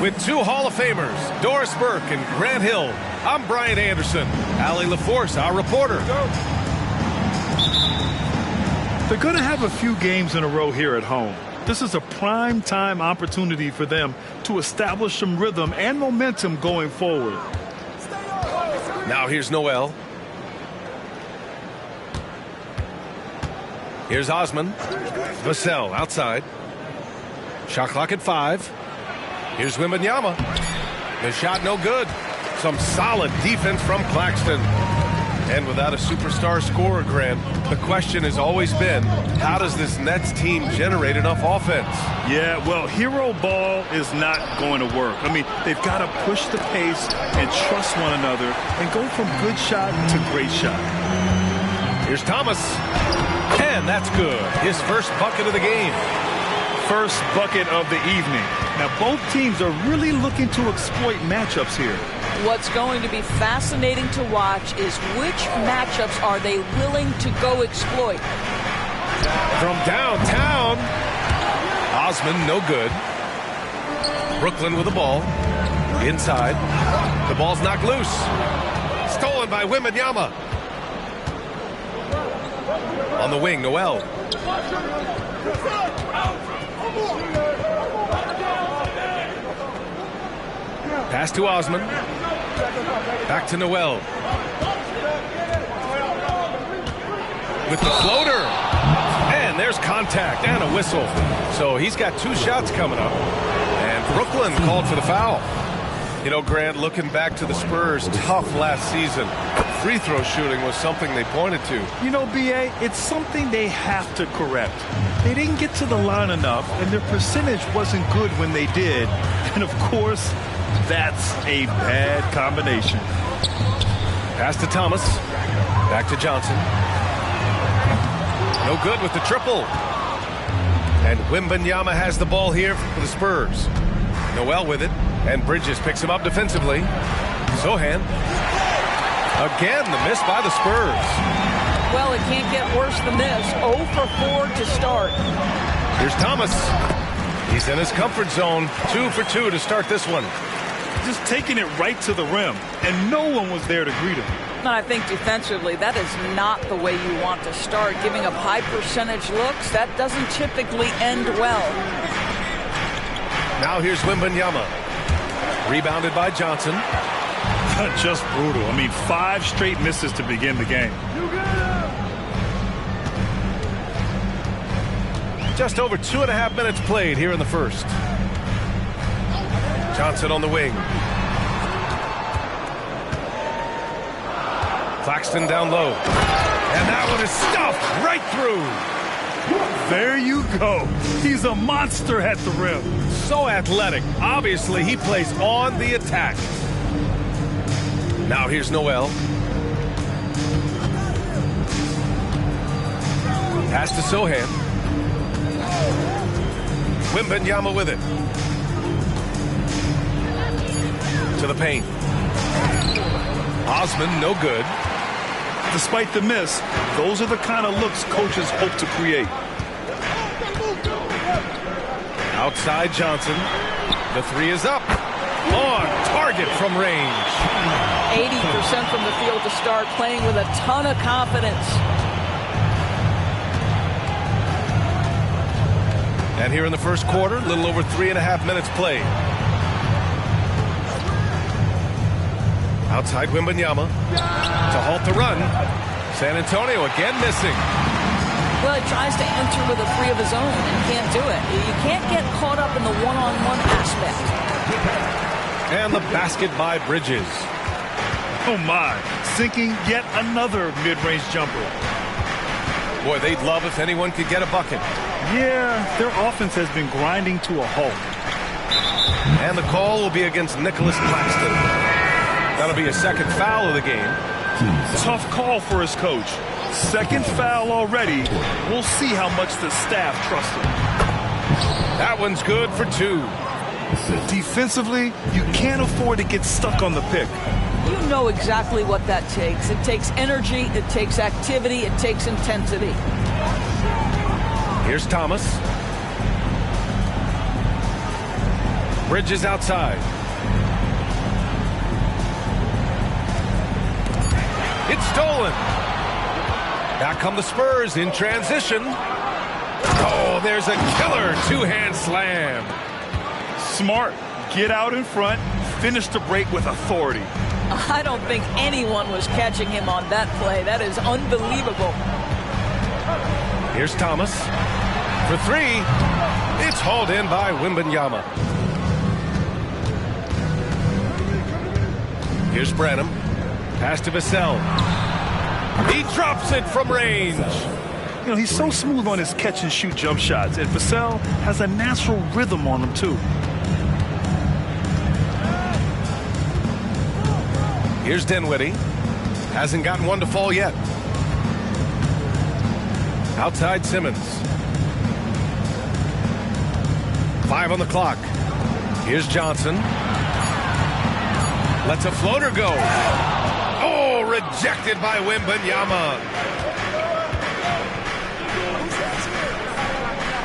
With two Hall of Famers, Doris Burke and Grant Hill, I'm Brian Anderson. Allie LaForce, our reporter. They're going to have a few games in a row here at home. This is a prime time opportunity for them to establish some rhythm and momentum going forward. Now here's Noel. Here's Osman. Vassell outside. Shot clock at 5. Here's Wembanyama. The shot no good. Some solid defense from Claxton. And without a superstar scorer, Grant, the question has always been, how does this Nets team generate enough offense? Yeah, well, hero ball is not going to work. I mean, they've got to push the pace and trust one another and go from good shot to great shot. Here's Thomas. And that's good. His first bucket of the game. First bucket of the evening. Now, both teams are really looking to exploit matchups here. What's going to be fascinating to watch is which matchups are they willing to go exploit. From downtown, Osman, no good. Brooklyn with the ball. Inside. The ball's knocked loose. Stolen by Wembanyama. On the wing, Noel. Pass to Osman. Back to Noel. With the floater. And there's contact and a whistle. So he's got 2 shots coming up. And Brooklyn called for the foul. You know, Grant, looking back to the Spurs' tough last season, free throw shooting was something they pointed to. You know, B.A., it's something they have to correct. They didn't get to the line enough, and their percentage wasn't good when they did. And, of course, that's a bad combination. Pass to Thomas. Back to Johnson. No good with the triple. And Wembanyama has the ball here for the Spurs. Noel with it. And Bridges picks him up defensively. Sohan. Again, the miss by the Spurs. Well, it can't get worse than this. 0 for 4 to start. Here's Thomas. He's in his comfort zone. 2 for 2 to start this one. Just taking it right to the rim, and no one was there to greet him. And I think defensively, that is not the way you want to start. Giving up high percentage looks, that doesn't typically end well. Now here's Wembanyama. Rebounded by Johnson. Just brutal. I mean, 5 straight misses to begin the game. Just over 2.5 minutes played here in the first. Johnson on the wing. Claxton down low. And that one is stuffed right through. There you go. He's a monster at the rim. So athletic. Obviously, he plays on the attack. Now here's Noel. Pass to Sohan. Wembanyama with it. To the paint. Osman, no good. Despite the miss, those are the kind of looks coaches hope to create. Outside Johnson. The three is up. On target from range. 80% from the field to start, playing with a ton of confidence. And here in the first quarter, a little over 3.5 minutes played. Outside Wembanyama to halt the run. San Antonio again missing. Well, he tries to enter with a three of his own and can't do it. You can't get caught up in the one-on-one aspect. And the basket by Bridges. Oh my, sinking yet another mid-range jumper. Boy, they'd love if anyone could get a bucket. Yeah, their offense has been grinding to a halt. And the call will be against Nicholas Claxton. That'll be a second foul of the game. Tough call for his coach. Second foul already. We'll see how much the staff trusts him. That one's good for 2. Defensively, you can't afford to get stuck on the pick. You know exactly what that takes. It takes energy, it takes activity, it takes intensity. Here's Thomas. Bridges outside. It's stolen. Back come the Spurs in transition. Oh, there's a killer two-hand slam. Smart. Get out in front. Finish the break with authority. I don't think anyone was catching him on that play. That is unbelievable. Here's Thomas. For 3. It's hauled in by Wembanyama. Here's Branham. Pass to Vassell. He drops it from range. You know, he's so smooth on his catch-and-shoot jump shots, and Vassell has a natural rhythm on him, too. Here's Dinwiddie. Hasn't gotten one to fall yet. Outside Simmons. 5 on the clock. Here's Johnson. Lets a floater go. Oh, rejected by Wembanyama.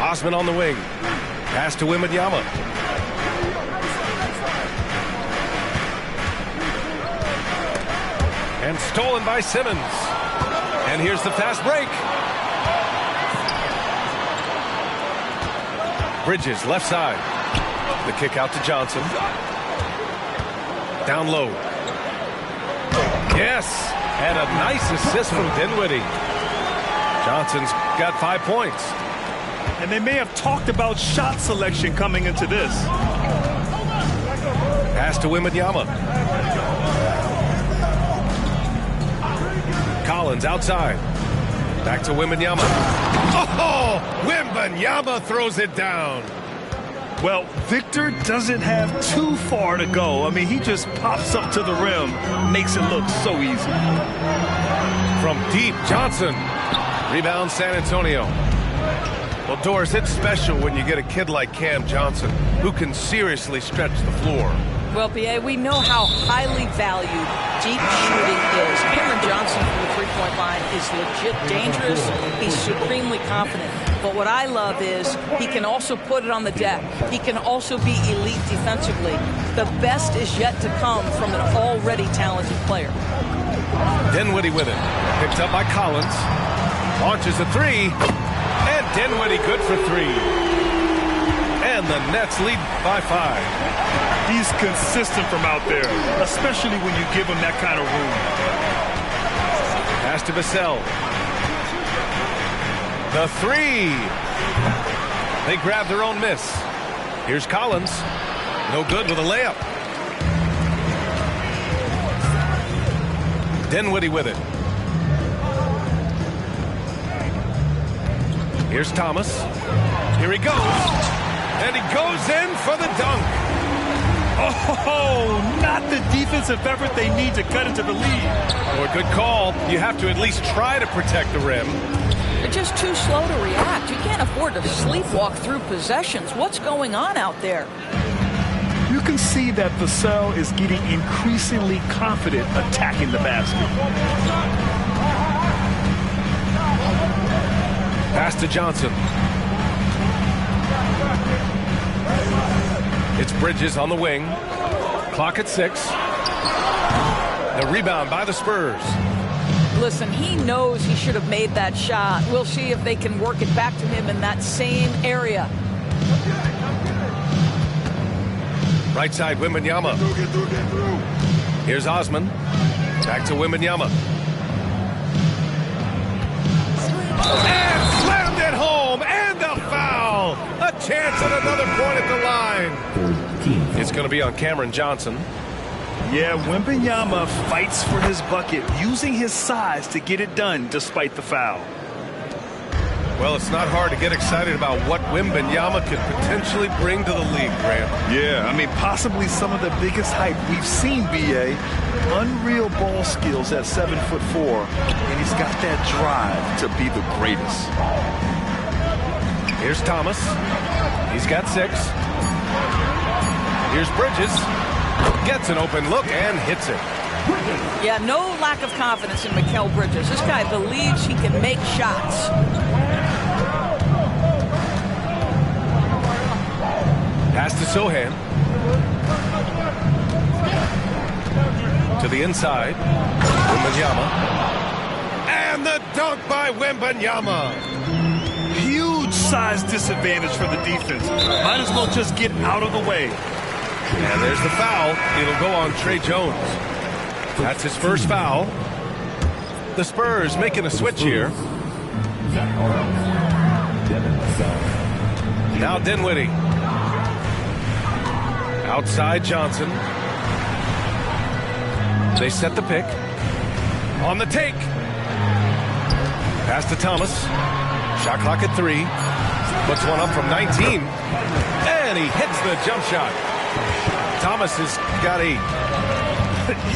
Osman on the wing. Pass to Wembanyama. And stolen by Simmons. And here's the fast break. Bridges, left side. The kick out to Johnson. Down low. Yes, and a nice assist from Dinwiddie. Johnson's got 5 points. And they may have talked about shot selection coming into this. Pass to Wembanyama. Collins outside. Back to Wembanyama. Oh, Wembanyama throws it down. Well, Victor doesn't have too far to go. I mean, he just pops up to the rim, makes it look so easy. From deep, Johnson. Rebound, San Antonio. Well, Doris, it's special when you get a kid like Cam Johnson who can seriously stretch the floor. Well, P.A., we know how highly valued deep shooting is. Cameron Johnson from the three-point line is legit dangerous. He's supremely confident. But what I love is he can also put it on the deck. He can also be elite defensively. The best is yet to come from an already talented player. Dinwiddie with it. Picked up by Collins. Launches a 3. And Dinwiddie good for 3. And the Nets lead by 5. He's consistent from out there, especially when you give him that kind of room. Pass to Vassell. The 3. They grab their own miss. Here's Collins. No good with a layup. Dinwiddie with it. Here's Thomas. Here he goes. And he goes in for the dunk. Oh, not the defensive effort they need to cut into the lead. Oh, a good call. You have to at least try to protect the rim. They're just too slow to react. You can't afford to sleepwalk through possessions. What's going on out there? You can see that Vassell is getting increasingly confident attacking the basket. Pass to Johnson. It's Bridges on the wing. Clock at 6. The rebound by the Spurs. Listen, he knows he should have made that shot. We'll see if they can work it back to him in that same area. Right side, Wembanyama. Here's Osman. Back to Wembanyama. And slammed it home, and a foul. A chance at another point at the line. It's going to be on Cameron Johnson. Yeah, Wembanyama fights for his bucket, using his size to get it done despite the foul. Well, it's not hard to get excited about what Wembanyama could potentially bring to the league, Grant. Yeah, I mean, possibly some of the biggest hype we've seen, B.A. Unreal ball skills at 7'4", and he's got that drive to be the greatest. Here's Thomas. He's got 6. Here's Bridges. Gets an open look and hits it. Yeah, no lack of confidence in Mikal Bridges. This guy believes he can make shots. Pass to Sohan. To the inside. Wembanyama. And the dunk by Wembanyama. Huge size disadvantage for the defense. Might as well just get out of the way. And there's the foul. It'll go on Trey Jones. That's his first foul. The Spurs making a switch here. Now Dinwiddie. Outside Johnson. They set the pick. On the take. Pass to Thomas. Shot clock at 3. Puts one up from 19. And he hits the jump shot. Thomas has got 8.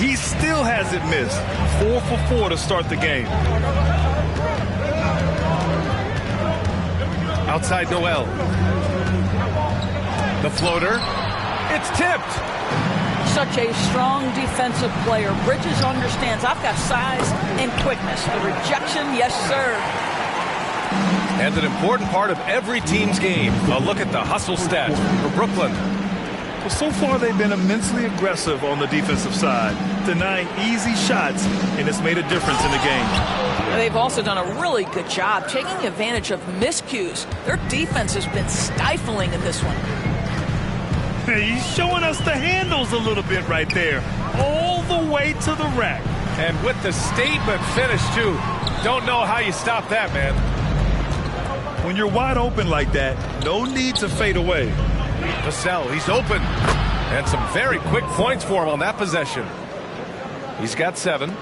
He still hasn't missed. 4 for 4 to start the game. Outside Noel. The floater. It's tipped. Such a strong defensive player. Bridges understands I've got size and quickness. The rejection, yes, sir. And an important part of every team's game. A look at the hustle stats for Brooklyn. Well, so far they've been immensely aggressive on the defensive side, denying easy shots, and it's made a difference in the game. They've also done a really good job taking advantage of miscues. Their defense has been stifling in this one. He's showing us the handles a little bit right there, all the way to the rack. And with the statement finish, too. Don't know how you stop that, man. When you're wide open like that, no need to fade away. Vassell, he's open. And some very quick points for him on that possession. He's got 7.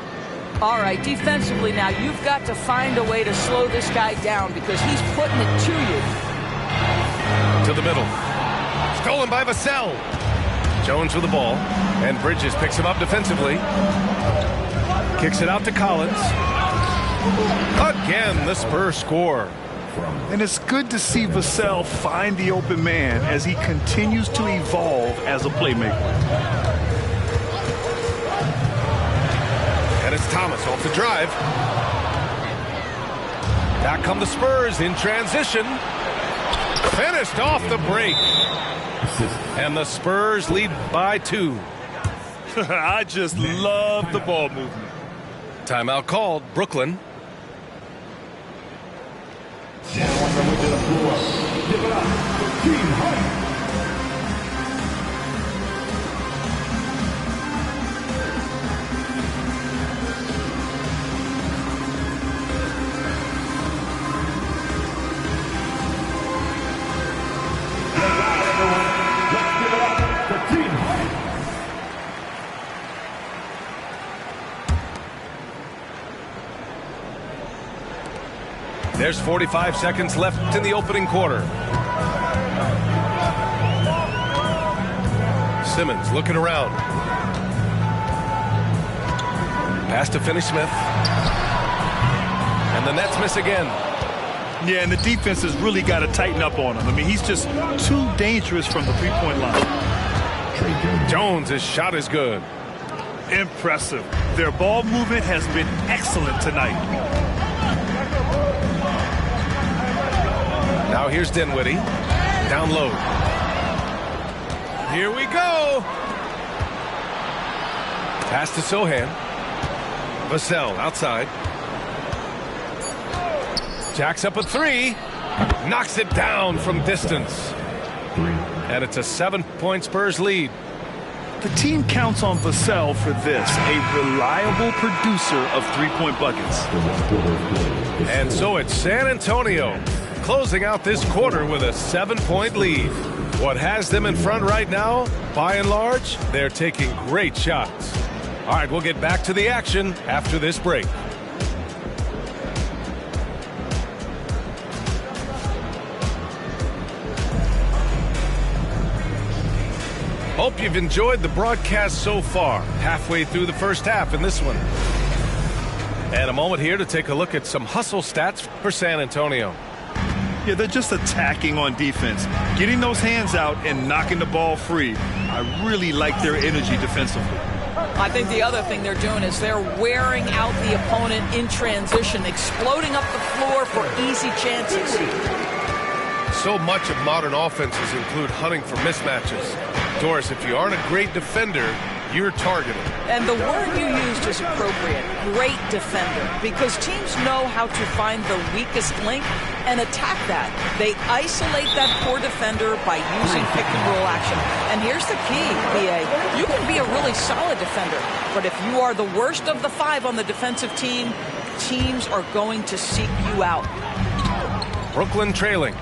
All right, defensively now, you've got to find a way to slow this guy down because he's putting it to you. To the middle. Stolen by Vassell. Jones with the ball. And Bridges picks him up defensively. Kicks it out to Collins. Again, the Spurs score. And it's good to see Vassell find the open man as he continues to evolve as a playmaker. And it's Thomas off the drive. Back come the Spurs in transition. Finished off the break. And the Spurs lead by 2. I just love the ball movement. Timeout called, Brooklyn. There's 45 seconds left in the opening quarter. Simmons looking around. Pass to Finney-Smith. And the Nets miss again. Yeah, and the defense has really got to tighten up on him. I mean, he's just too dangerous from the three-point line. Jones' shot is good. Impressive. Their ball movement has been excellent tonight. Now here's Dinwiddie. Down low. Here we go. Pass to Sohan. Vassell outside. Jacks up a three. Knocks it down from distance. And it's a 7-point Spurs lead. The team counts on Vassell for this, a reliable producer of three-point buckets. And so it's San Antonio closing out this quarter with a 7-point lead. What has them in front right now, by and large, they're taking great shots. All right, we'll get back to the action after this break. Hope you've enjoyed the broadcast so far. Halfway through the first half in this one. And a moment here to take a look at some hustle stats for San Antonio. Yeah, they're just attacking on defense, getting those hands out and knocking the ball free. I really like their energy defensively. I think the other thing they're doing is they're wearing out the opponent in transition, exploding up the floor for easy chances. So much of modern offenses include hunting for mismatches. Doris, if you aren't a great defender, you're targeted. And the word you used is appropriate, great defender, because teams know how to find the weakest link and attack that. They isolate that poor defender by using pick-and-roll action. And here's the key, BA. You can be a really solid defender, but if you are the worst of the 5 on the defensive team, teams are going to seek you out. Brooklyn trailing.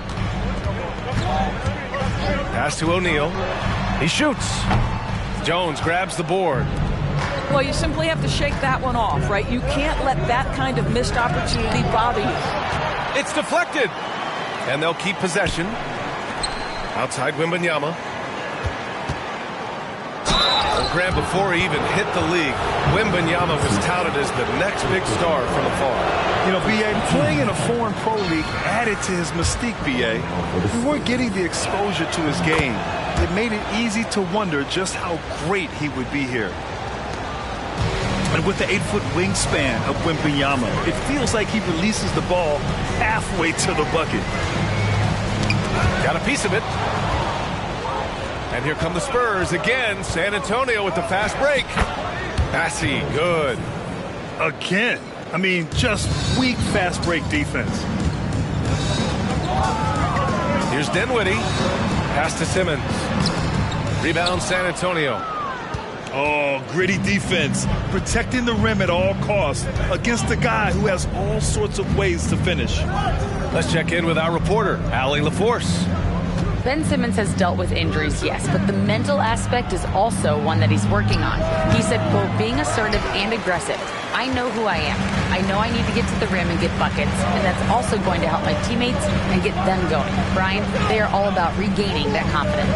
Pass to O'Neal. He shoots. Jones grabs the board. Well, you simply have to shake that one off, right? You can't let that kind of missed opportunity bother you. It's deflected. And they'll keep possession. Outside Wembanyama. Graham, before he even hit the league, Wembanyama was touted as the next big star from afar. You know, B.A., playing in a foreign pro league added to his mystique, B.A. We weren't getting the exposure to his game. It made it easy to wonder just how great he would be here. And with the 8-foot wingspan of Wembanyama, it feels like he releases the ball halfway to the bucket. Got a piece of it. And here come the Spurs again. San Antonio with the fast break. Passy, good. Again. I mean, just weak fast break defense. Here's Dinwiddie. Pass to Simmons. Rebound San Antonio. Oh, gritty defense. Protecting the rim at all costs against a guy who has all sorts of ways to finish. Let's check in with our reporter, Allie LaForce. Ben Simmons has dealt with injuries, yes, but the mental aspect is also one that he's working on. He said, quote, being assertive and aggressive. I know who I am. I know I need to get to the rim and get buckets, and that's also going to help my teammates and get them going. Brian, they are all about regaining that confidence.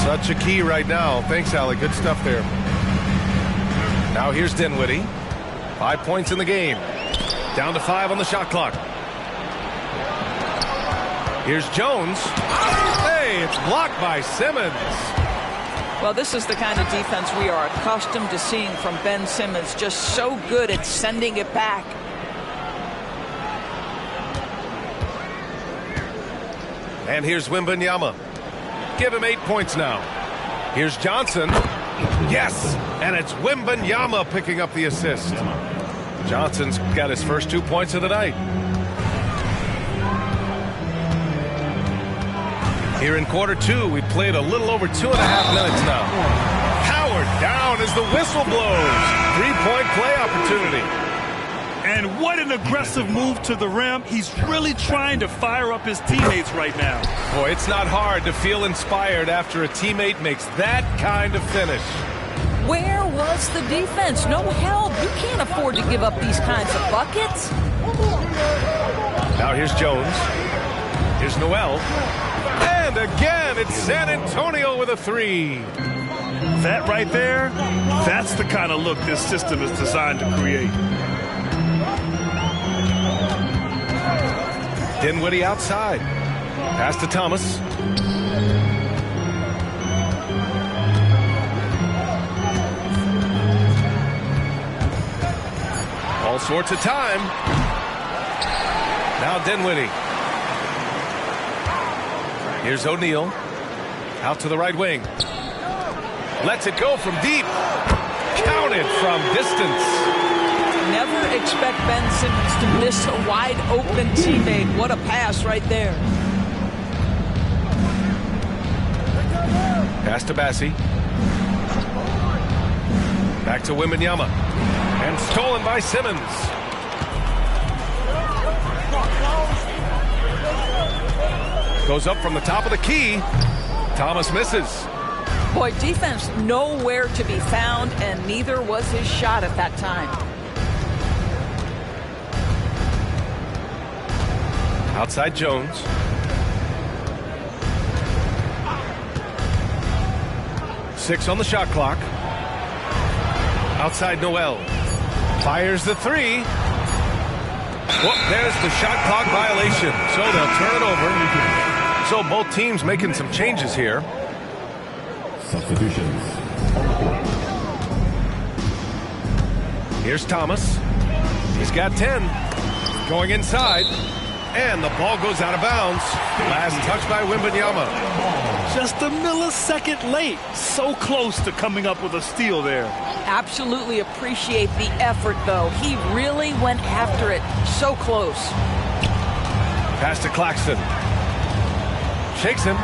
Such a key right now. Thanks, Allie. Good stuff there. Now here's Dinwiddie. 5 points in the game. Down to 5 on the shot clock. Here's Jones. Hey, it's blocked by Simmons. Well, this is the kind of defense we are accustomed to seeing from Ben Simmons. Just so good at sending it back. And here's Wembanyama. Give him 8 points now. Here's Johnson. Yes, and it's Wembanyama picking up the assist. Johnson's got his first 2 points of the night. Here in quarter 2, we played a little over 2.5 minutes now. Howard down as the whistle blows. 3-point play opportunity. And what an aggressive move to the rim. He's really trying to fire up his teammates right now. Boy, it's not hard to feel inspired after a teammate makes that kind of finish. Where was the defense? No help. You can't afford to give up these kinds of buckets. Now here's Jones. Here's Noel. And again, it's San Antonio with a 3. That right there, that's the kind of look this system is designed to create. Dinwiddie outside. Pass to Thomas. All sorts of time. Now Dinwiddie. Here's O'Neal. Out to the right wing. Lets it go from deep. Counted from distance. Never expect Ben Simmons to miss a wide open teammate. What a pass right there. Pass to Bassi. Back to Wembanyama. And stolen by Simmons. Goes up from the top of the key. Thomas misses. Boy, defense nowhere to be found, and neither was his shot at that time. Outside Jones. Six on the shot clock. Outside Noel. Fires the three. Whoop, there's the shot clock violation. So they'll turn it over. So both teams making some changes here. Substitutions. Here's Thomas. He's got 10. Going inside. And the ball goes out of bounds. Last touch by Wembanyama. Just a millisecond late. So close to coming up with a steal there. Absolutely appreciate the effort, though. He really went after it. So close. Pass to Claxton. Shakes him.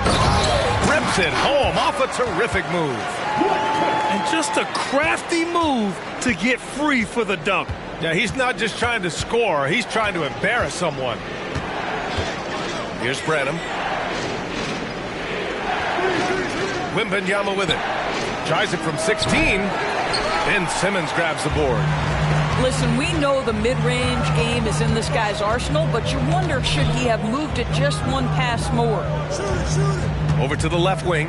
Rips it home off a terrific move. And just a crafty move to get free for the dunk. Yeah, he's not just trying to score. He's trying to embarrass someone. Here's Branham. Wembanyama with it. Tries it from 16. Ben Simmons grabs the board. Listen, we know the mid-range game is in this guy's arsenal, but you wonder, should he have moved it just one pass more? Over to the left wing.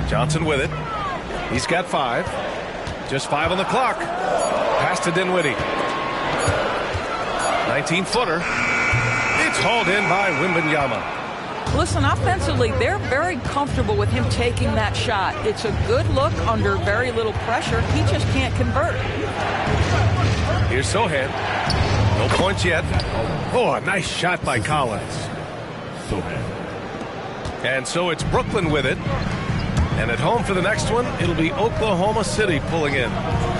Johnson with it. He's got 5. Just 5 on the clock. Pass to Dinwiddie. 19-footer. It's hauled in by Wembanyama. Listen, offensively, they're very comfortable with him taking that shot. It's a good look under very little pressure. He just can't convert. Here's Sohan. No points yet. Oh, a nice shot by Collins. And so it's Brooklyn with it. And at home for the next one, it'll be Oklahoma City pulling in.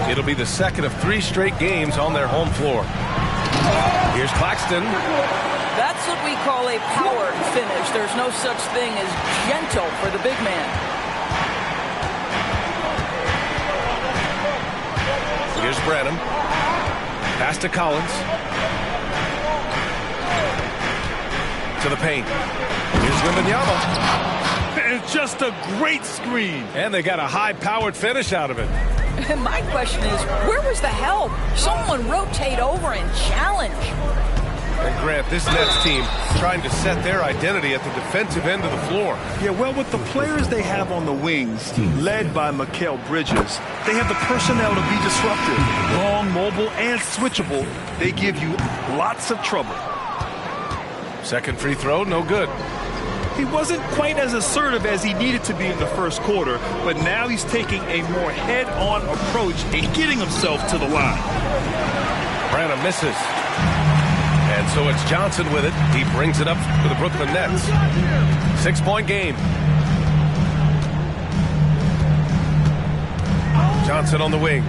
It'll be the second of 3 straight games on their home floor. Here's Claxton. That's what we call a power finish. There's no such thing as gentle for the big man. Here's Branham. Pass to Collins. To the paint. Here's Wembanyama. It's just a great screen. And they got a high-powered finish out of it. And my question is, where was the help? Someone rotate over and challenge. And Grant, this Nets team trying to set their identity at the defensive end of the floor. Yeah, well, with the players they have on the wings, led by Mikal Bridges, they have the personnel to be disruptive. Long, mobile, and switchable. They give you lots of trouble. Second free throw, no good. He wasn't quite as assertive as he needed to be in the first quarter, but now he's taking a more head-on approach and getting himself to the line. Branham misses. And so it's Johnson with it. He brings it up for the Brooklyn Nets. 6-point game. Johnson on the wing.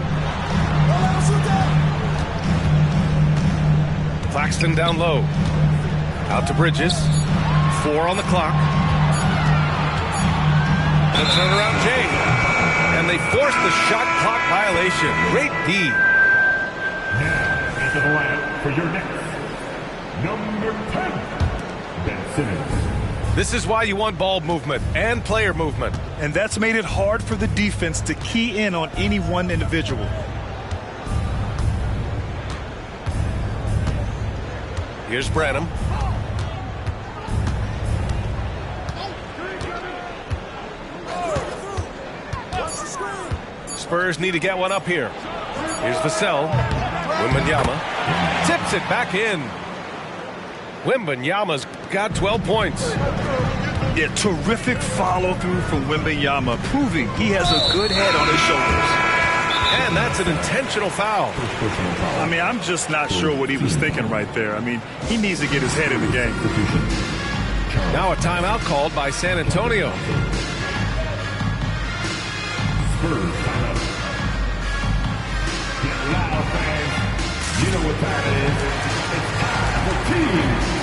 Claxton down low. Out to Bridges. 4 on the clock. The turnaround Jay. And they force the shot clock violation. Great D. Now, into the lineup for your next. Number 10, Ben Simmons. This is why you want ball movement and player movement. And that's made it hard for the defense to key in on any one individual. Here's Branham. Spurs need to get one up here. Here's Vassell. Wembanyama tips it back in. Wembanyama's got 12 points. Yeah, terrific follow-through from Wembanyama, proving he has a good head on his shoulders. And that's an intentional foul. I mean, I'm just not sure what he was thinking right there. I mean, he needs to get his head in the game. Now a timeout called by San Antonio. Spurs timeout. Get loud, fans. You know what time it is. It's time for team.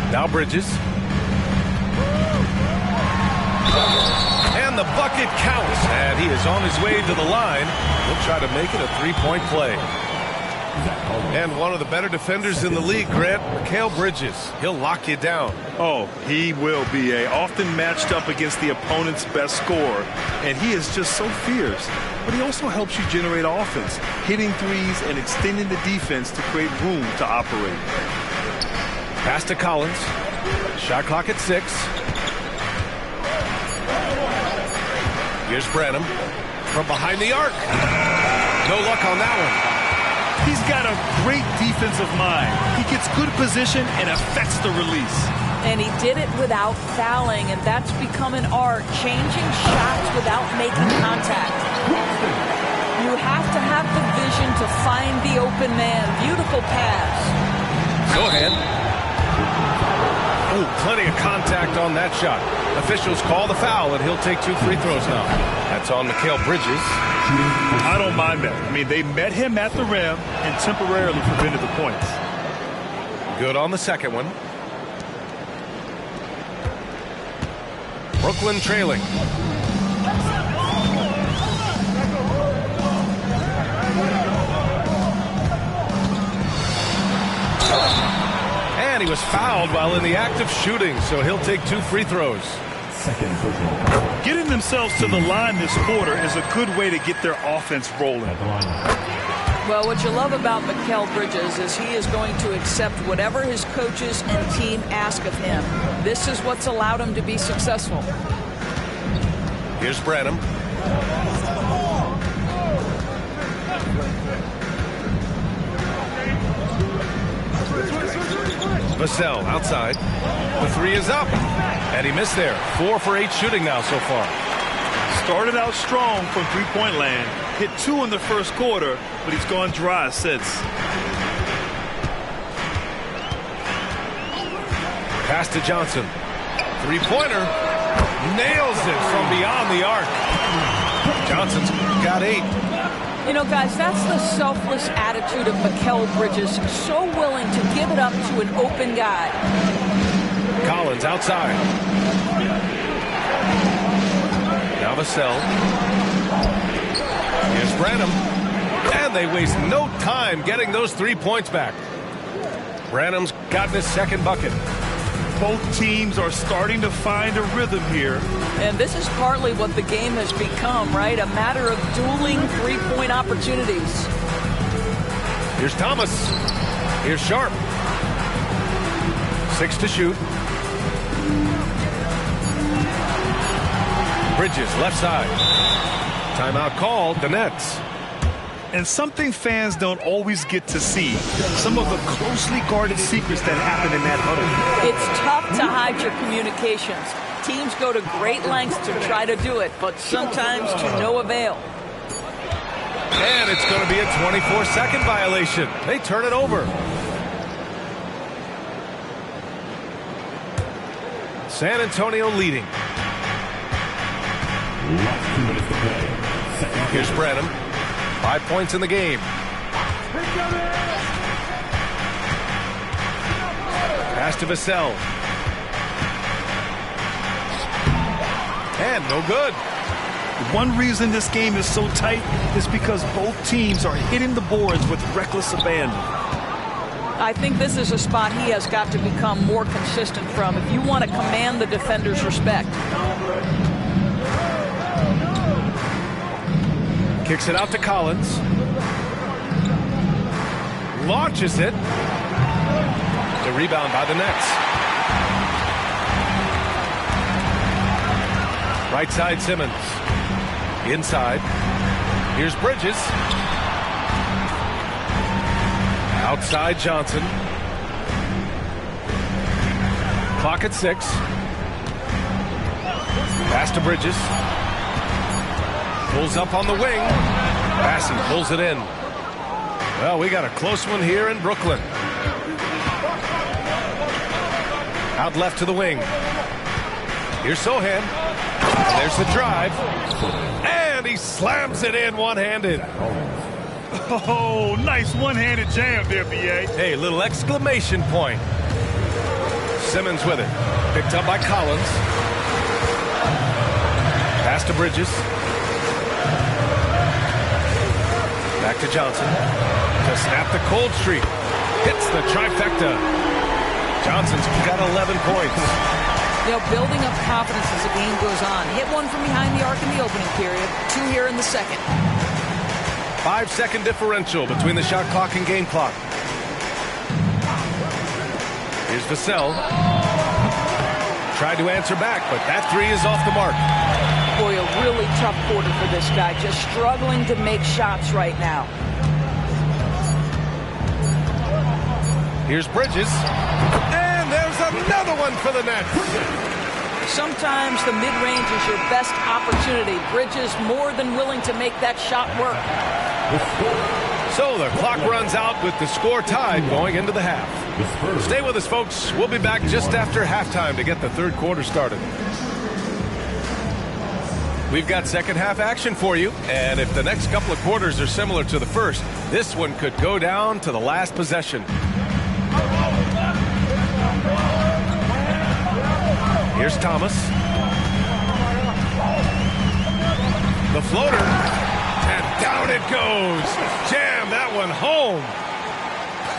Now Bridges. And the bucket counts. And he is on his way to the line. He'll try to make it a three-point play. And one of the better defenders in the league, Grant, Mikal Bridges. He'll lock you down. Oh, he will be often matched up against the opponent's best scorer. And he is just so fierce. But he also helps you generate offense, hitting threes and extending the defense to create room to operate. Pass to Collins. Shot clock at 6. Here's Branham from behind the arc. No luck on that one. He's got a great defensive mind. He gets good position and affects the release. And he did it without fouling, and that's become an art, changing shots without making contact. You have to have the vision to find the open man. Beautiful pass. Go ahead. Ooh, plenty of contact on that shot. Officials call the foul, and he'll take 2 free throws now. That's on Mikal Bridges. I don't mind that. I mean, they met him at the rim and temporarily prevented the points. Good on the second one. Brooklyn trailing. And he was fouled while in the act of shooting, so he'll take 2 free throws. Getting themselves to the line this quarter is a good way to get their offense rolling. Well, what you love about Mikal Bridges is he is going to accept whatever his coaches and team ask of him. This is what's allowed him to be successful. Here's Branham. Vassell outside. The 3 is up. And he missed there. 4 for 8 shooting now so far. Started out strong from three-point land. Hit 2 in the first quarter, but he's gone dry since. Pass to Johnson. Three-pointer. Nails it from beyond the arc. Johnson's got 8. You know, guys, that's the selfless attitude of Mikal Bridges. So willing to give it up to an open guy. Collins outside. Now Vassell. Here's Branham. And they waste no time getting those 3 points back. Branham's gotten his second bucket. Both teams are starting to find a rhythm here. And this is partly what the game has become, right? A matter of dueling three-point opportunities. Here's Thomas. Here's Sharp. 6 to shoot. Bridges, left side. Timeout called, the Nets. And something fans don't always get to see. Some of the closely guarded secrets that happen in that huddle. It's tough to hide your communications. Teams go to great lengths to try to do it, but sometimes to no avail. And it's going to be a 24-second violation. They turn it over. San Antonio leading. Here's Branham. 5 points in the game. Pass to Vassell. And no good. One reason this game is so tight is because both teams are hitting the boards with reckless abandon. I think this is a spot he has got to become more consistent from if you want to command the defender's respect. Kicks it out to Collins. Launches it. The rebound by the Nets. Right side Simmons. Inside. Here's Bridges. Outside Johnson. Clock at 6. Pass to Bridges. Pulls up on the wing. Bassey pulls it in. Well, we got a close one here in Brooklyn. Out left to the wing. Here's Sohan. There's the drive. And he slams it in one-handed. Oh, nice one-handed jam there, B.A. Hey, little exclamation point. Simmons with it. Picked up by Collins. Pass to Bridges. Back to Johnson. To snap the cold streak. Hits the trifecta. Johnson's got 11 points. You know, building up confidence as the game goes on. Hit one from behind the arc in the opening period. 2 here in the second. 5-second differential between the shot clock and game clock. Here's Vassell. Tried to answer back, but that three is off the mark. Boy, a really tough quarter for this guy. Just struggling to make shots right now. Here's Bridges. And there's another one for the Nets. Sometimes the mid-range is your best opportunity. Bridges more than willing to make that shot work. So the clock runs out with the score tied going into the half. Stay with us, folks. We'll be back just after halftime to get the third quarter started. We've got second half action for you, and if the next couple of quarters are similar to the first, this one could go down to the last possession. Here's Thomas. The floater. And down it goes. Jam that one home.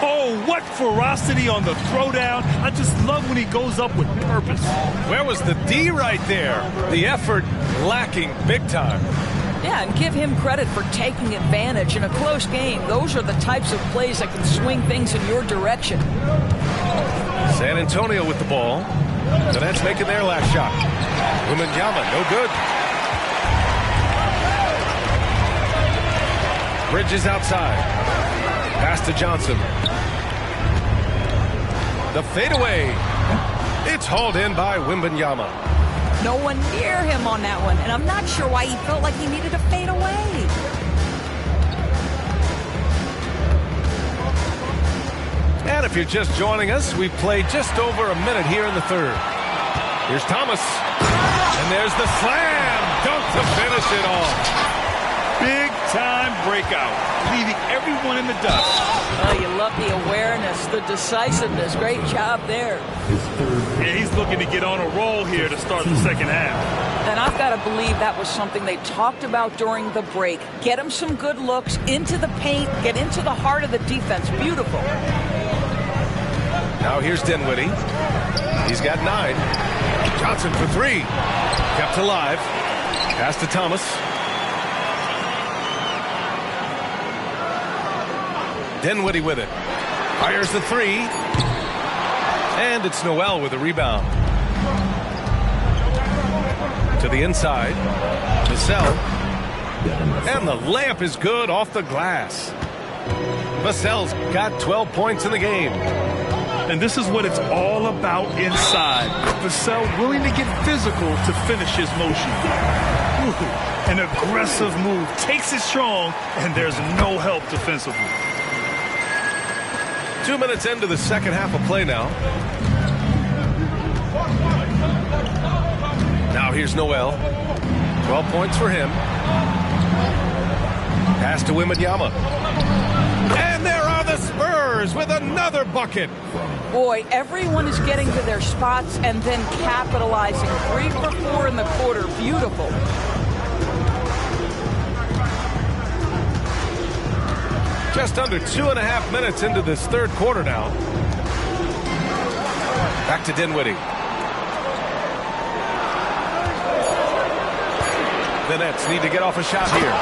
Oh, what ferocity on the throwdown. I just love when he goes up with purpose. Where was the D right there? The effort lacking big time. Yeah, and give him credit for taking advantage in a close game. Those are the types of plays that can swing things in your direction. San Antonio with the ball. The Nets making their last shot. Wembanyama, no good. Bridges outside. Pass to Johnson. The fadeaway. It's hauled in by Wembanyama. No one near him on that one, and I'm not sure why he felt like he needed to fade away. And if you're just joining us, we played just over a minute here in the third. Here's Thomas. And there's the slam. Dunk to finish it off. Big time breakout, leaving everyone in the dust. Oh, you love the awareness, the decisiveness. Great job there. And he's looking to get on a roll here to start the second half. And I've got to believe that was something they talked about during the break. Get him some good looks into the paint, get into the heart of the defense. Beautiful. Now here's Dinwiddie. He's got 9. Johnson for 3. Kept alive. Pass to Thomas. Dinwiddie with it. Fires the 3. And it's Noel with a rebound. To the inside. Vassell. And the layup is good off the glass. Vassell's got 12 points in the game. And this is what it's all about inside. Vassell willing to get physical to finish his motion. Ooh, an aggressive move. Takes it strong, and there's no help defensively. 2 minutes into the second half of play now. Now here's Noel. 12 points for him. Pass to Wembanyama. And there are the Spurs with another bucket. Boy, everyone is getting to their spots and then capitalizing. 3 for 4 in the quarter. Beautiful. Just under 2.5 minutes into this third quarter now. Back to Dinwiddie. The Nets need to get off a shot here.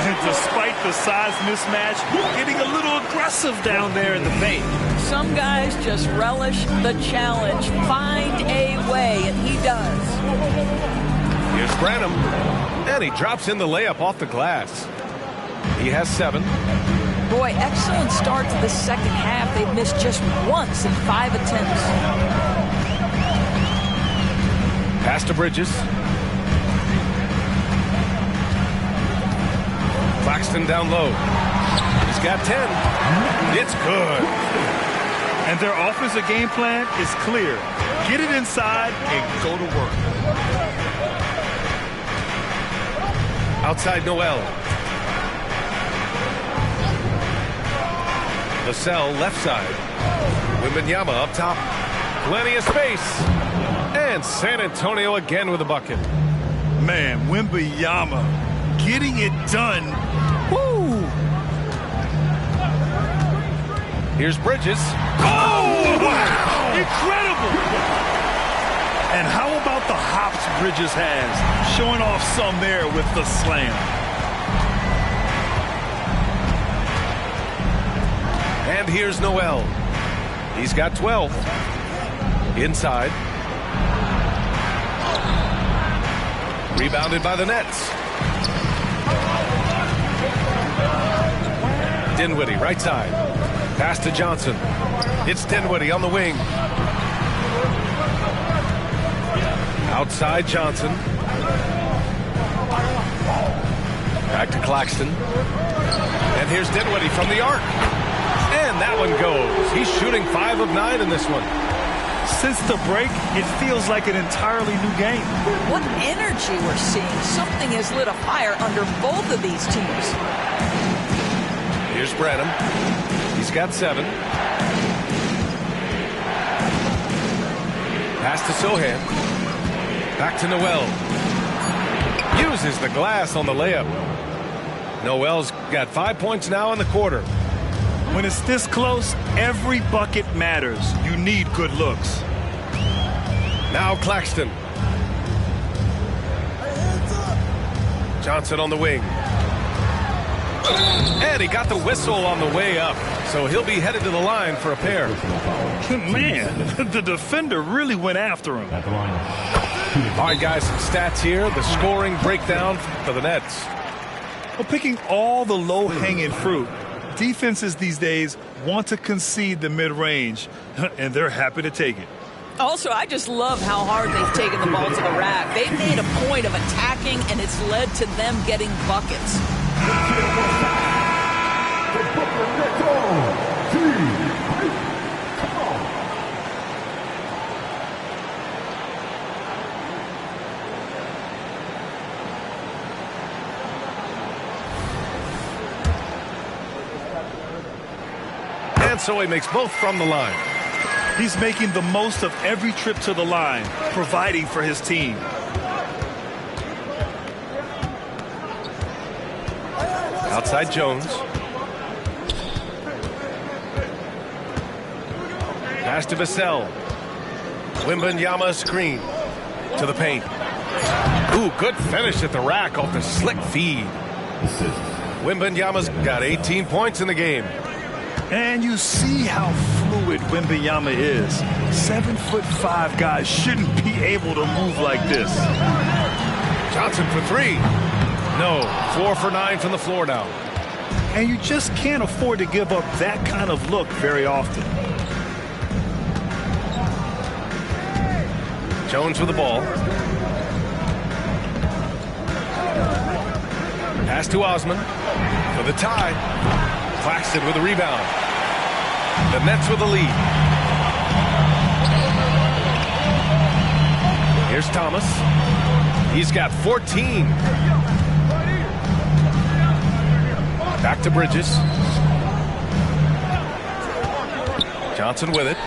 And despite the size mismatch, getting a little aggressive down there in the paint. Some guys just relish the challenge. Find a way, and he does. Here's Branham. And he drops in the layup off the glass. He has 7. Boy, excellent start to the second half. They've missed just once in 5 attempts. Pass to Bridges. Claxton down low. He's got 10. It's good. And their offensive game plan is clear. Get it inside and go to work. Outside Noel. Vassell left side. Wembanyama up top. Plenty of space. And San Antonio again with a bucket. Man, Wembanyama getting it done. Woo! Here's Bridges. Oh, wow! Incredible! And how about the hops Bridges has? Showing off some there with the slam. And here's Noel. He's got 12. Inside. Rebounded by the Nets. Dinwiddie, right side. Pass to Johnson. It's Dinwiddie on the wing. Outside Johnson. Back to Claxton. And here's Dinwiddie from the arc. And that one goes. He's shooting 5 of 9 in this one. Since the break, it feels like an entirely new game. What energy we're seeing. Something has lit a fire under both of these teams. Here's Branham. He's got 7. Pass to Sohan. Back to Noel. Uses the glass on the layup. Noel's got 5 points now in the quarter. When it's this close, every bucket matters. You need good looks. Now Claxton. Johnson on the wing. And he got the whistle on the way up. So he'll be headed to the line for a pair. Man, the defender really went after him. At the line. All right, guys, some stats here. The scoring breakdown for the Nets. Well, picking all the low-hanging fruit. Defenses these days want to concede the mid-range, and they're happy to take it. Also, I just love how hard they've taken the ball to the rack. They've made a point of attacking, and it's led to them getting buckets. And so he makes both from the line. He's making the most of every trip to the line, providing for his team. Outside Jones. Pass to Vassell. Wembanyama screen to the paint. Ooh, good finish at the rack off the slick feed. Wembanyama's got 18 points in the game. And you see how fluid Wembanyama is. 7'5" guys shouldn't be able to move like this. Johnson for 3. No, 4 for 9 from the floor now. And you just can't afford to give up that kind of look very often. Jones with the ball. Pass to Osman for the tie. Claxton with the rebound. The Nets with the lead. Here's Thomas. He's got 14. Back to Bridges. Johnson with it.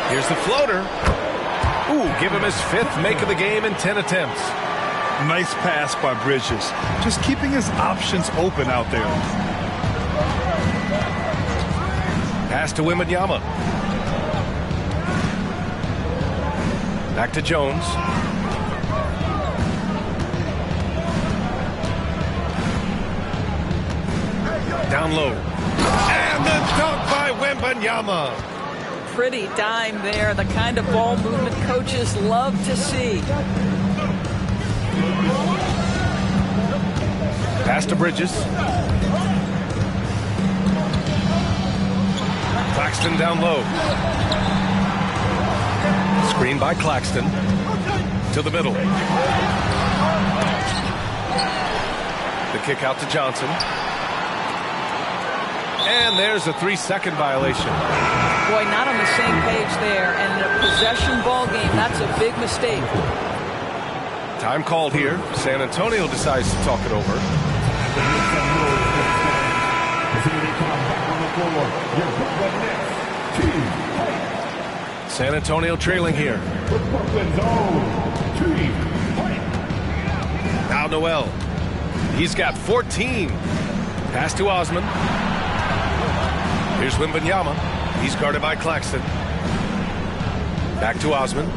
Here's the floater. Ooh, give him his 5th make of the game in 10 attempts. Nice pass by Bridges. Just keeping his options open out there. Pass to Wembanyama. Back to Jones. Down low. And the dunk by Wembanyama. Pretty dime there, the kind of ball movement coaches love to see. Pass to Bridges. Claxton down low. Screen by Claxton. To the middle. The kick out to Johnson. And there's a 3-second violation. Boy, not on the same page there. And in a possession ball game, that's a big mistake. Time called here. San Antonio decides to talk it over. San Antonio trailing here. Now Noel. He's got 14. Pass to Osman. Here's Wembanyama. He's guarded by Claxton. Back to Osman.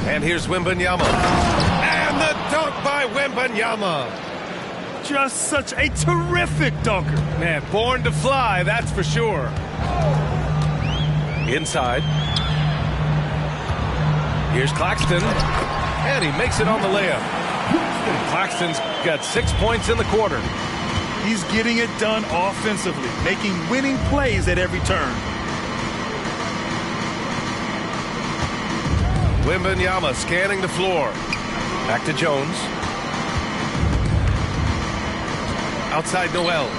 And here's Wembanyama. And the dunk by Wembanyama. Just such a terrific dunker. Man, born to fly, that's for sure. Inside. Here's Claxton. And he makes it on the layup. Claxton's got 6 points in the quarter. He's getting it done offensively, making winning plays at every turn. Wembanyama scanning the floor. Back to Jones. Outside Noel.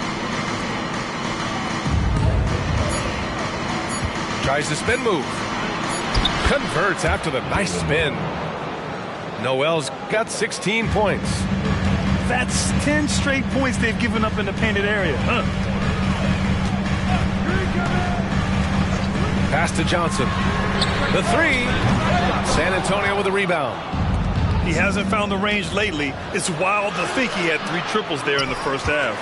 Tries the spin move. Converts after the nice spin. Noel's got 16 points. That's 10 straight points they've given up in the painted area. Pass to Johnson. The three. San Antonio with a rebound. He hasn't found the range lately. It's wild to think he had 3 triples there in the first half.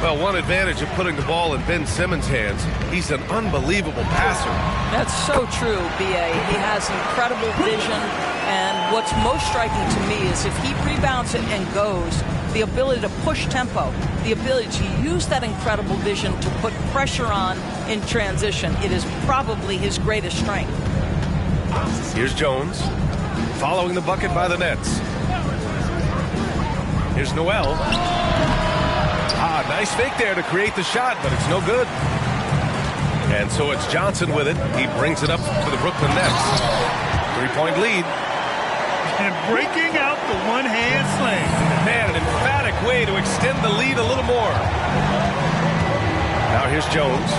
Well, one advantage of putting the ball in Ben Simmons' hands, he's an unbelievable passer. That's so true, B.A. He has incredible vision, and what's most striking to me is if he rebounds it and goes, the ability to push tempo, the ability to use that incredible vision to put pressure on in transition. It is probably his greatest strength. Here's Jones, following the bucket by the Nets. Here's Noel. Nice fake there to create the shot, but it's no good. And so it's Johnson with it. He brings it up for the Brooklyn Nets. 3-point lead. And breaking out the one-hand slam. Man, an emphatic way to extend the lead a little more. Now here's Jones.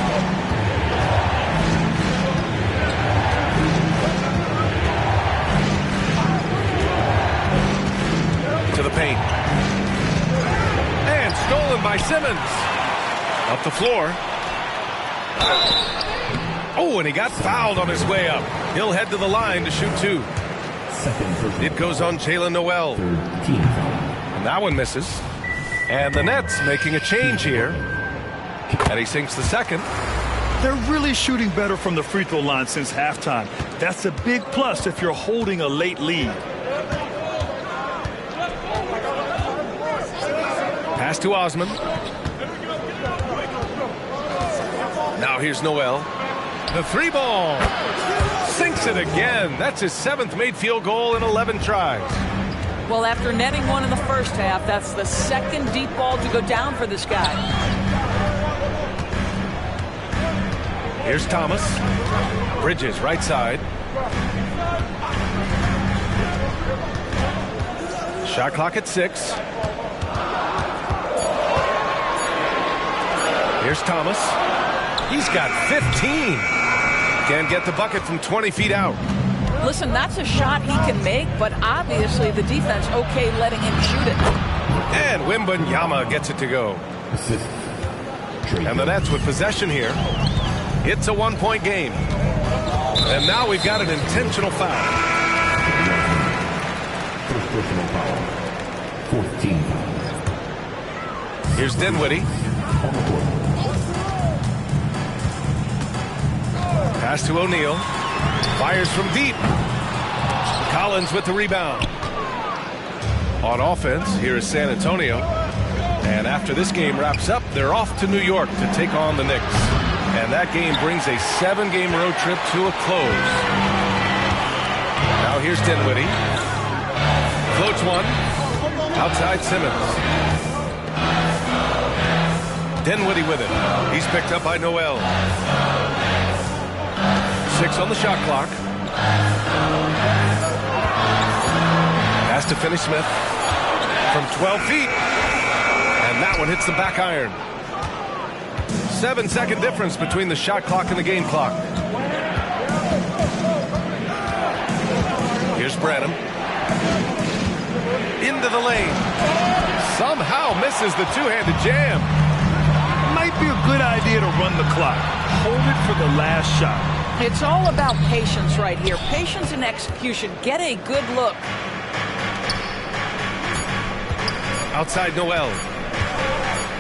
To the paint. And stolen by Simmons. Up the floor. Oh, and he got fouled on his way up. He'll head to the line to shoot 2. It goes on Jalen Noel. And that one misses. And the Nets making a change here. And he sinks the second. They're really shooting better from the free throw line since halftime. That's a big plus if you're holding a late lead. Pass to Osman. Now here's Noel. The 3-ball. Sinks it again. That's his 7th made field goal in 11 tries. Well, after netting one in the first half, that's the second deep ball to go down for this guy. Here's Thomas. Bridges, right side. Shot clock at 6. Here's Thomas. He's got 15. Can't get the bucket from 20 feet out. Listen, that's a shot he can make, but obviously the defense okay letting him shoot it. And Wembanyama gets it to go. And the Nets with possession here. It's a 1-point game. And now we've got an intentional foul. personal foul. 14 foul. Here's Dinwiddie. On the court. Pass to O'Neal. Fires from deep. Collins with the rebound. On offense, here is San Antonio. And after this game wraps up, they're off to New York to take on the Knicks. And that game brings a 7-game road trip to a close. Now here's Dinwiddie. Floats one. Outside Simmons. Dinwiddie with it. He's picked up by Noel. 6 on the shot clock. Pass to Finney-Smith from 12 feet. And that one hits the back iron. 7-second difference between the shot clock and the game clock. Here's Branham. Into the lane. Somehow misses the two-handed jam. Might be a good idea to run the clock. Hold it for the last shot. It's all about patience right here. Patience and execution. Get a good look. Outside Noel.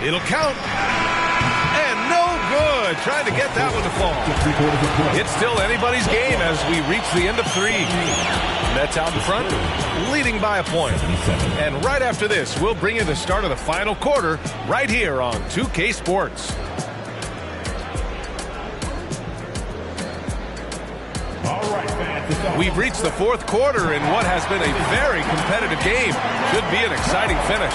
It'll count. And no good. Trying to get that one to fall. It's still anybody's game as we reach the end of 3. Nets out in front, leading by a point. And right after this, we'll bring you the start of the final quarter right here on 2K Sports. We've reached the 4th quarter in what has been a very competitive game. Could be an exciting finish.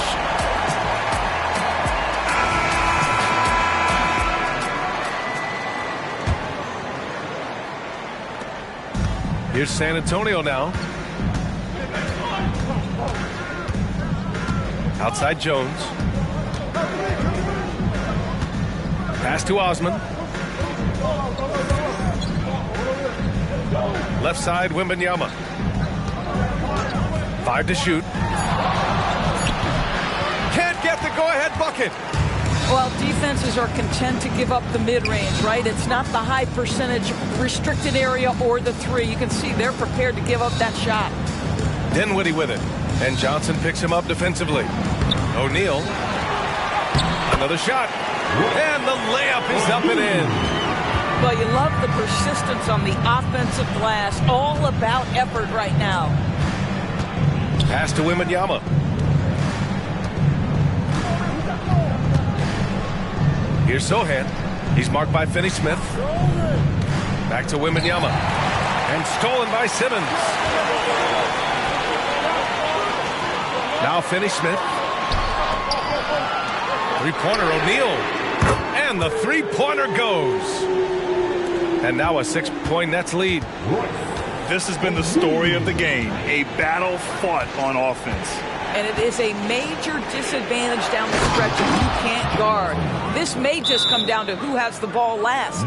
Here's San Antonio now. Outside Jones. Pass to Osman. Left side, Wembanyama. 5 to shoot. Can't get the go-ahead bucket. Well, defenses are content to give up the mid-range, right? It's not the high percentage restricted area or the 3. You can see they're prepared to give up that shot. Dinwiddie with it. And Johnson picks him up defensively. O'Neal. Another shot. And the layup is up and in. Well, you love the persistence on the offensive glass. All about effort right now. Pass to Wembanyama. Here's Sohan. He's marked by Finney-Smith. Back to Wembanyama. And stolen by Simmons. Now Finney-Smith. Three-pointer O'Neal. And the three-pointer goes. And now a 6-point Nets lead. This has been the story of the game. A battle fought on offense. And it is a major disadvantage down the stretch if you can't guard. This may just come down to who has the ball last.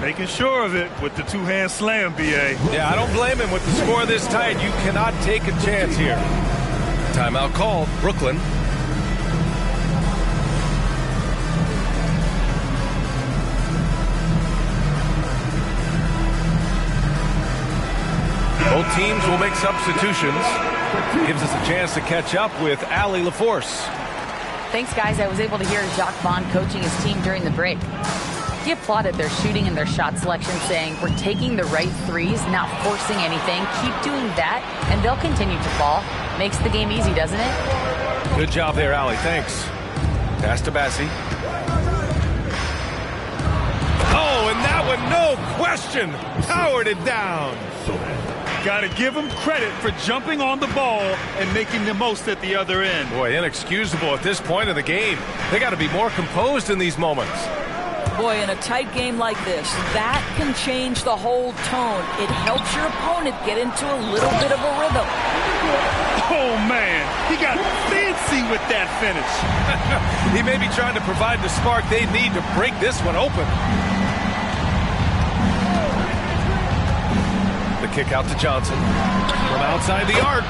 Making sure of it with the two-hand slam, B.A. Yeah, I don't blame him with the score this tight. You cannot take a chance here. Timeout called. Brooklyn. Both teams will make substitutions. Gives us a chance to catch up with Allie LaForce. Thanks, guys. I was able to hear Jacques Vaughn coaching his team during the break. He applauded their shooting and their shot selection, saying, "We're taking the right threes, not forcing anything. Keep doing that, and they'll continue to fall." Makes the game easy, doesn't it? Good job there, Allie. Thanks. Pass to Bassie. Oh, and that one, no question, powered it down. Got to give him credit for jumping on the ball and making the most at the other end. Boy, inexcusable at this point of the game. They got to be more composed in these moments. Boy, in a tight game like this, that can change the whole tone. It helps your opponent get into a little bit of a rhythm. Oh, man, he got fancy with that finish. He may be trying to provide the spark they need to break this one open. The kick out to Johnson. From outside the arc.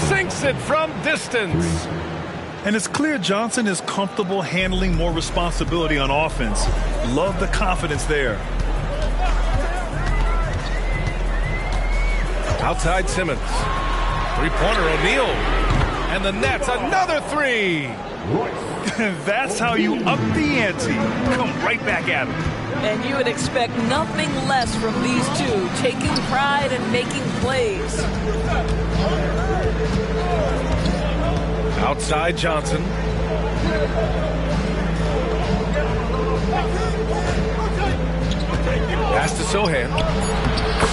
Sinks it from distance. And it's clear Johnson is comfortable handling more responsibility on offense. Love the confidence there. Outside Simmons. Three-pointer, O'Neal. And the Nets, another three. That's how you up the ante. Come right back at him. And you would expect nothing less from these two, taking pride and making plays. Outside Johnson. Pass to Sohan.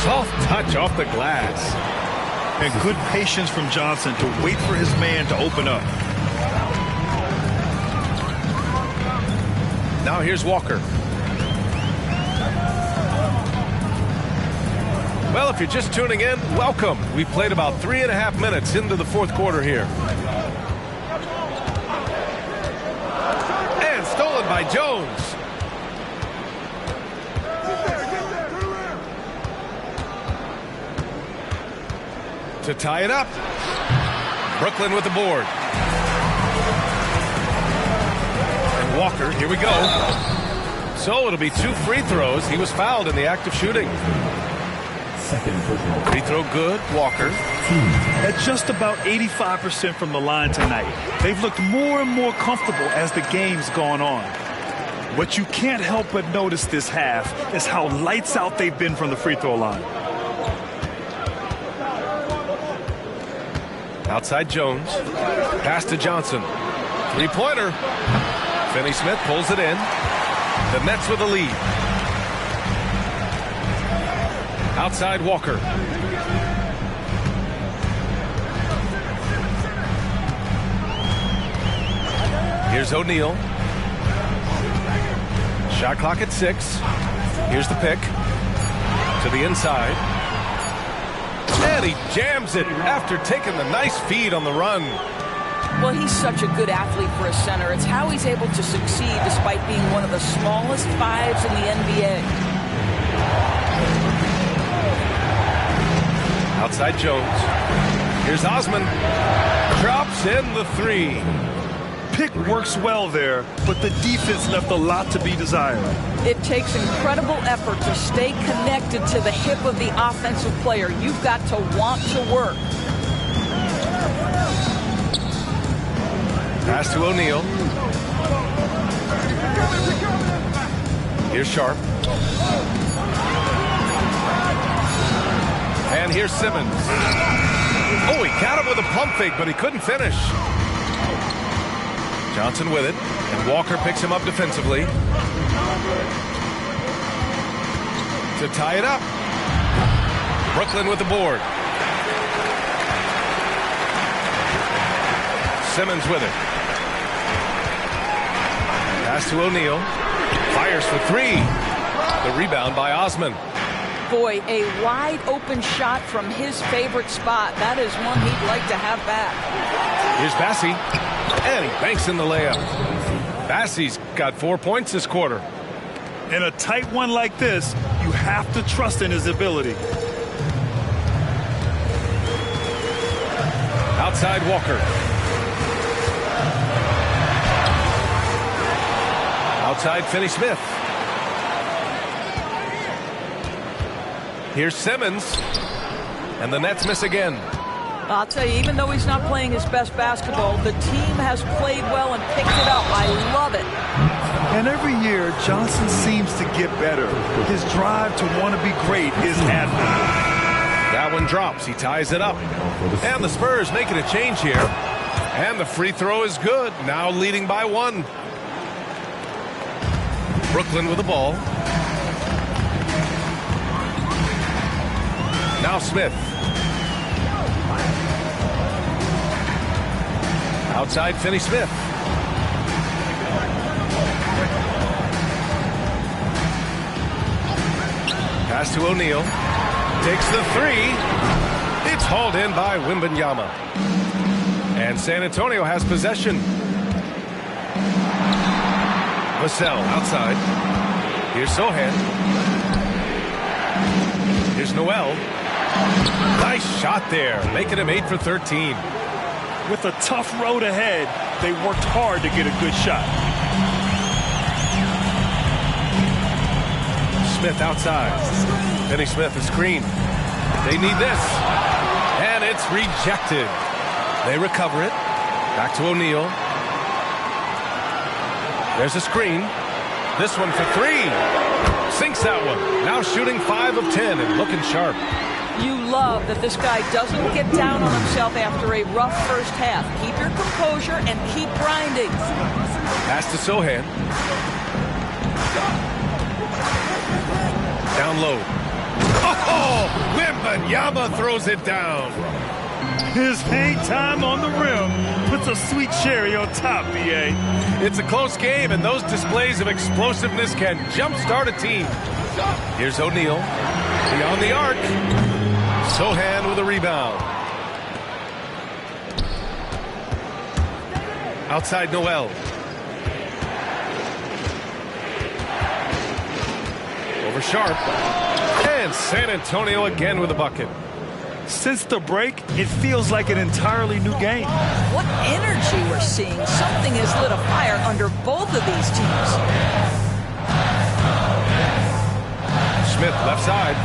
Soft touch off the glass. And good patience from Johnson to wait for his man to open up. Now here's Walker. Well, if you're just tuning in, welcome. We played about 3.5 minutes into the fourth quarter here. And stolen by Jones. To tie it up. Brooklyn with the board. And Walker, here we go. So it'll be 2 free throws. He was fouled in the act of shooting. Free throw good, Walker. At just about 85% from the line tonight. They've looked more and more comfortable as the game's gone on. What you can't help but notice this half is how lights out they've been from the free throw line. Outside Jones. Pass to Johnson. Three-pointer. Finney-Smith pulls it in. The Nets with the lead. Outside Walker. Here's O'Neal. Shot clock at 6. Here's the pick. To the inside. And he jams it after taking the nice feed on the run. Well, he's such a good athlete for a center. It's how he's able to succeed despite being one of the smallest fives in the NBA. Outside Jones. Here's Osman. Drops in the 3. Pick works well there, but the defense left a lot to be desired. It takes incredible effort to stay connected to the hip of the offensive player. You've got to want to work. Pass to O'Neal. Here's Sharp. And here's Simmons. Oh, he got him with a pump fake, but he couldn't finish. Johnson with it, and Walker picks him up defensively. To tie it up. Brooklyn with the board. Simmons with it. Pass to O'Neal. Fires for 3. The rebound by Osman. Boy, a wide open shot from his favorite spot. That is one he'd like to have back. Here's Bassey. And he banks in the layup. Bassey's got 4 points this quarter. In a tight one like this, you have to trust in his ability. Outside Walker. Outside Finney-Smith. Here's Simmons. And the Nets miss again. I'll tell you, even though he's not playing his best basketball, the team has played well and picked it up. I love it. And every year, Johnson seems to get better. His drive to want to be great is admirable. That one drops. He ties it up. And the Spurs making a change here. And the free throw is good. Now leading by 1. Brooklyn with the ball. Now Smith. Outside Finney-Smith. Pass to O'Neal. Takes the 3. It's hauled in by Wembanyama. And San Antonio has possession. Vassell outside. Here's Sohan. Here's Noel. Nice shot there, making him 8 for 13. With a tough road ahead, they worked hard to get a good shot. Smith outside. Finney-Smith a screen. They need this. And It's rejected. They recover it. Back to O'Neal. There's a screen. This one for three. Sinks that one. Now shooting 5 of 10 and looking sharp. You love that this guy doesn't get down on himself after a rough first half. Keep your composure and keep grinding. Pass to Sohan. Down low. Oh! Wembanyama throws it down. His hang time on the rim puts a sweet cherry on top, B.A. It's a close game, and those displays of explosiveness can jumpstart a team. Here's O'Neal. Beyond the arc. Sohan with a rebound. Outside Noel. Over Sharp. And San Antonio again with a bucket. Since the break, it feels like an entirely new game. What energy we're seeing. Something has lit a fire under both of these teams. Smith left side.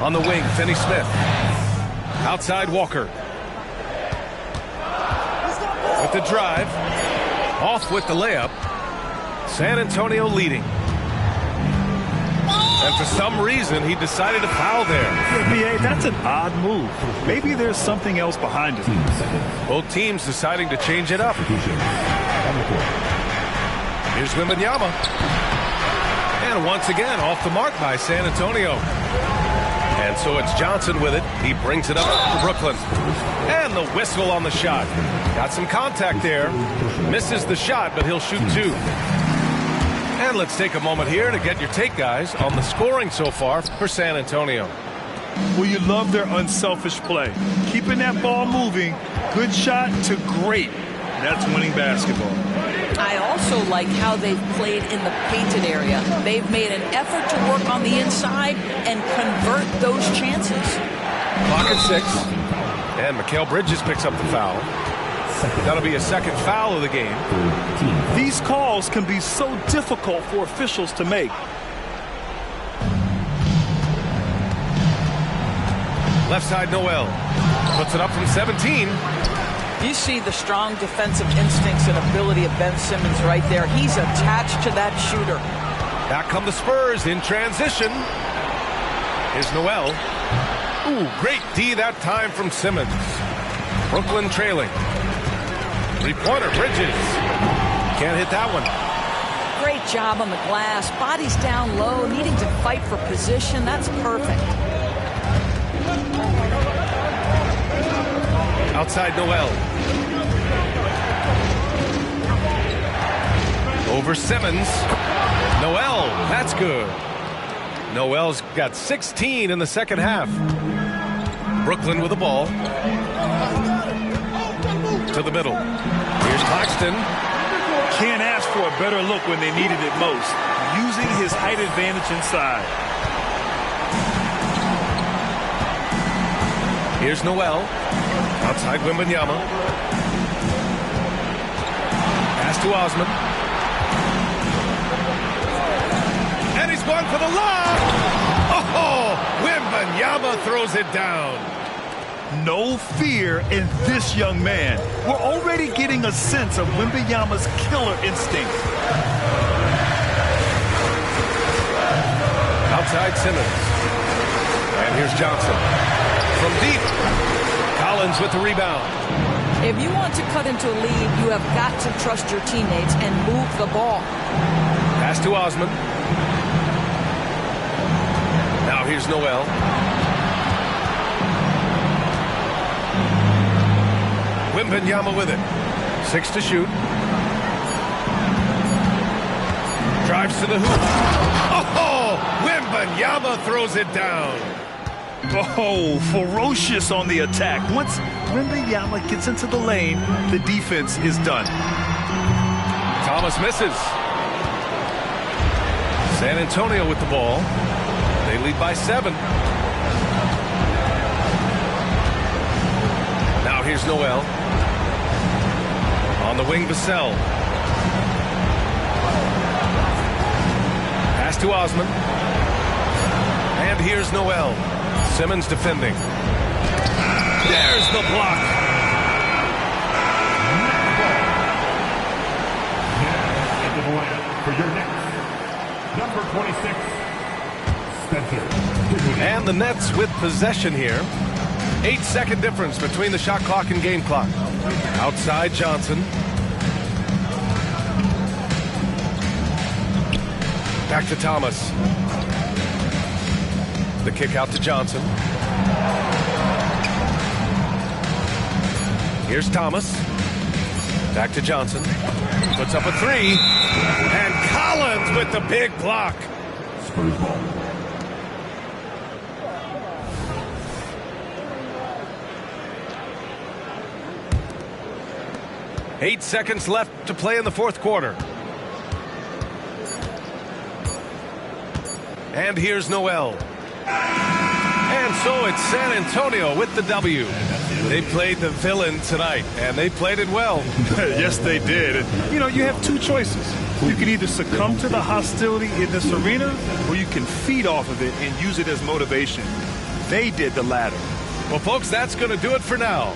On the wing, Finney Smith. Outside Walker. With the drive. Off with the layup. San Antonio leading. And for some reason, he decided to foul there. Yeah, B.A., that's an odd move. Maybe there's something else behind it. Both teams deciding to change it up. Here's Wembanyama. And once again, off the mark by San Antonio. And so it's Johnson with it. He brings it up to Brooklyn. And the whistle on the shot. Got some contact there. Misses the shot, but he'll shoot 2. And let's take a moment here to get your take, guys, on the scoring so far for San Antonio. Well, you love their unselfish play. Keeping that ball moving, good shot to great. That's winning basketball. I also like how they've played in the painted area. They've made an effort to work on the inside and convert those chances. Clock at 6. And Mikal Bridges picks up the foul. That'll be a second foul of the game. These calls can be so difficult for officials to make. Left side Noel. Puts it up from 17. You see the strong defensive instincts and ability of Ben Simmons right there. He's attached to that shooter. Back come the Spurs in transition. Here's Noel. Ooh, great D that time from Simmons. Brooklyn trailing. Three-pointer, Bridges. Can't hit that one. Great job on the glass. Body's down low, needing to fight for position. That's perfect. Outside Noel. Over Simmons. Noel, that's good. Noel's got 16 in the second half. Brooklyn with the ball. To the middle. Here's Claxton. Can't ask for a better look when they needed it most. Using his height advantage inside. Here's Noel. Outside Wembanyama. Pass to Osman. And he's going for the lob. Oh, Wembanyama throws it down. No fear in this young man. We're already getting a sense of Wembanyama's killer instinct. Outside Simmons. And here's Johnson. From deep. Collins with the rebound. If you want to cut into a lead, you have got to trust your teammates and move the ball. Pass to Osman. Now here's Noel. Wembanyama with it. 6 to shoot. Drives to the hoop. Oh, Wembanyama throws it down. Oh, ferocious on the attack. Once Wembanyama gets into the lane, the defense is done. Thomas misses. San Antonio with the ball. They lead by 7. Now here's Noel. On the wing, Vassell. Pass to Osman. And here's Noel. Simmons defending. There's the block. Into the line for your next. Number 26, Spencer. And the Nets with possession here. 8-second difference between the shot clock and game clock. Outside Johnson. Back to Thomas. The kick out to Johnson. Here's Thomas. Back to Johnson. Puts up a three. And Collins with the big block. Spurs ball. Eight seconds left to play in the fourth quarter. And here's Noel. And so it's San Antonio with the W. They played the villain tonight, and they played it well. Yes, they did. And, you have two choices. You can either succumb to the hostility in this arena, or you can feed off of it and use it as motivation. They did the latter. Well, folks, that's going to do it for now.